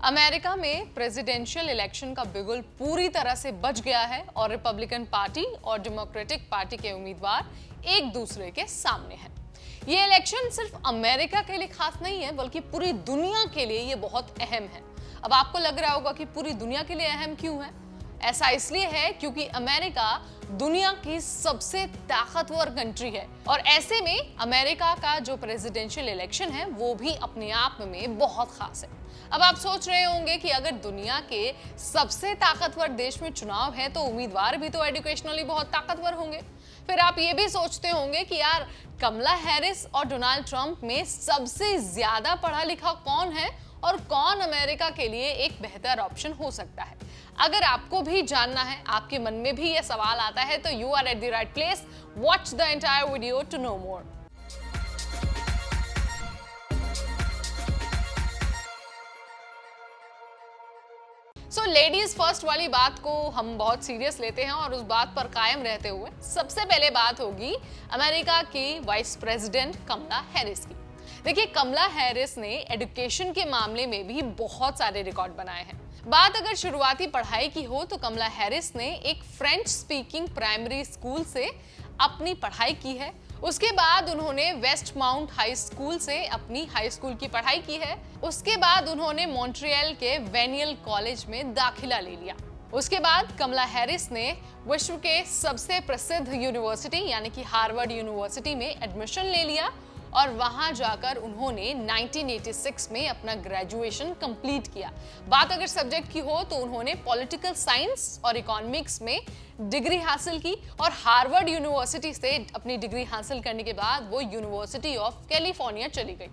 America में presidential election का बिगुल पूरी तरह से बज गया है और रिपब्लिकन पार्टी और डेमोक्रेटिक पार्टी के उम्मीदवार एक दूसरे के सामने हैं। ये इलेक्शन सिर्फ अमेरिका के लिए खास नहीं है, बल्कि पूरी दुनिया के लिए ये बहुत अहम है। अब आपको लग रहा होगा कि पूरी दुनिया के लिए अहम क्यों है? ऐसा इसलिए है क्योंकि अमेरिका दुनिया की सबसे ताकतवर कंट्री है और ऐसे में अमेरिका का जो प्रेसिडेंशियल इलेक्शन है वो भी अपने आप में बहुत खास है। अब आप सोच रहे होंगे कि अगर दुनिया के सबसे ताकतवर देश में चुनाव है तो उम्मीदवार भी तो एजुकेशनली बहुत ताकतवर होंगे। फिर आप ये भी सोचते होंगे कि यार कमला हैरिस और डोनाल्ड ट्रंप में सबसे ज्यादा पढ़ा लिखा कौन है और कौन अमेरिका के लिए एक बेहतर ऑप्शन हो सकता है। अगर आपको भी जानना है, आपके मन में भी यह सवाल आता है, तो you are at the right place. Watch the entire video to know more. So ladies first वाली बात को हम बहुत सीरियस लेते हैं और उस बात पर कायम रहते हुए सबसे पहले बात होगी अमेरिका की वाइस प्रेसिडेंट कमला हैरिस की। देखिए, कमला हैरिस ने एजुकेशन के मामले में भी बहुत सारे रिकॉर्ड बनाए हैं। बात अगर शुरुआती पढ़ाई की हो तो कमला हैरिस ने एक फ्रेंच स्पीकिंग प्राइमरी स्कूल से अपनी पढ़ाई की है। उसके बाद उन्होंने वेस्ट माउंट हाई स्कूल से अपनी हाई स्कूल की पढ़ाई की है। उसके बाद उन्होंने मॉन्ट्रियल के वेनियल कॉलेज में दाखिला ले लिया। उसके बाद कमला हैरिस ने विश्व के सबसे प्रसिद्ध यूनिवर्सिटी यानी कि हार्वर्ड यूनिवर्सिटी में एडमिशन ले लिया और वहां जाकर उन्होंने 1986 में अपना ग्रेजुएशन कंप्लीट किया। बात अगर सब्जेक्ट की हो तो उन्होंने पॉलिटिकल साइंस और इकोनॉमिक्स में डिग्री हासिल की और हार्वर्ड यूनिवर्सिटी से अपनी डिग्री हासिल करने के बाद वो यूनिवर्सिटी ऑफ कैलिफोर्निया चली गई।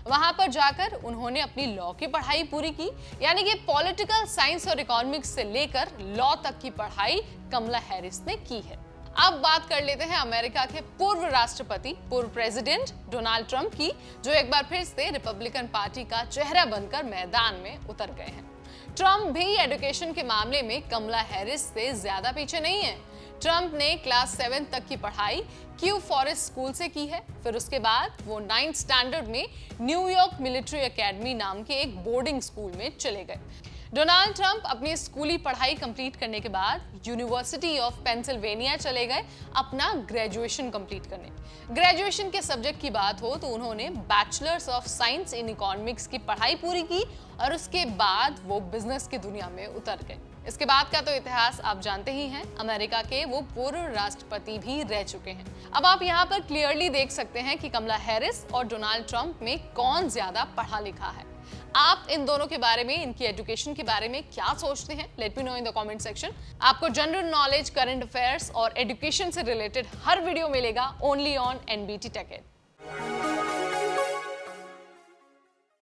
वहां पर जाकर उन्होंने अपनी लॉ की पढ़ाई पूरी की, यानी कि पॉलिटिकल साइंस और इकोनॉमिक्स से लेकर लॉ तक की पढ़ाई कमला हैरिस ने की है। अब बात कर लेते हैं अमेरिका के पूर्व राष्ट्रपति, पूर्व प्रेसिडेंट डोनाल्ड ट्रंप की, जो एक बार फिर से रिपब्लिकन पार्टी का चेहरा बनकर मैदान में उतर गए हैं। ट्रंप भी एजुकेशन के मामले में कमला हैरिस से ज्यादा पीछे नहीं है। ट्रंप ने क्लास 7 तक की पढ़ाई क्यू फॉरेस्ट स्कूल से की है। फिर उसके बाद वो 9th स्टैंडर्ड में न्यूयॉर्क मिलिट्री एकेडमी नाम के एक बोर्डिंग स्कूल में चले गए। डोनाल्ड ट्रंप अपनी स्कूली पढ़ाई कंप्लीट करने के बाद यूनिवर्सिटी ऑफ पेंसिल्वेनिया चले गए अपना ग्रेजुएशन कंप्लीट करने। ग्रेजुएशन के सब्जेक्ट की बात हो तो उन्होंने bachelors of science in economics की पढ़ाई पूरी की और उसके बाद वो बिजनेस की दुनिया में उतर गए। इसके बाद का तो इतिहास आप जानते ही हैं। अमेरिका के वो पूर्व राष्ट्रपति भी रह चुके हैं। अब आप यहाँ पर क्लियरली देख सकते हैं कि कमला हैरिस और डोनाल्ड ट्रंप में कौन ज्यादा पढ़ा लिखा है। आप इन दोनों के बारे में, इनकी एजुकेशन के बारे में क्या सोचते हैं? Let me know in the comment section. आपको जनरल नॉलेज, करंट अफेयर्स और एजुकेशन से रिलेटेड हर वीडियो मिलेगा only on NBT tech add.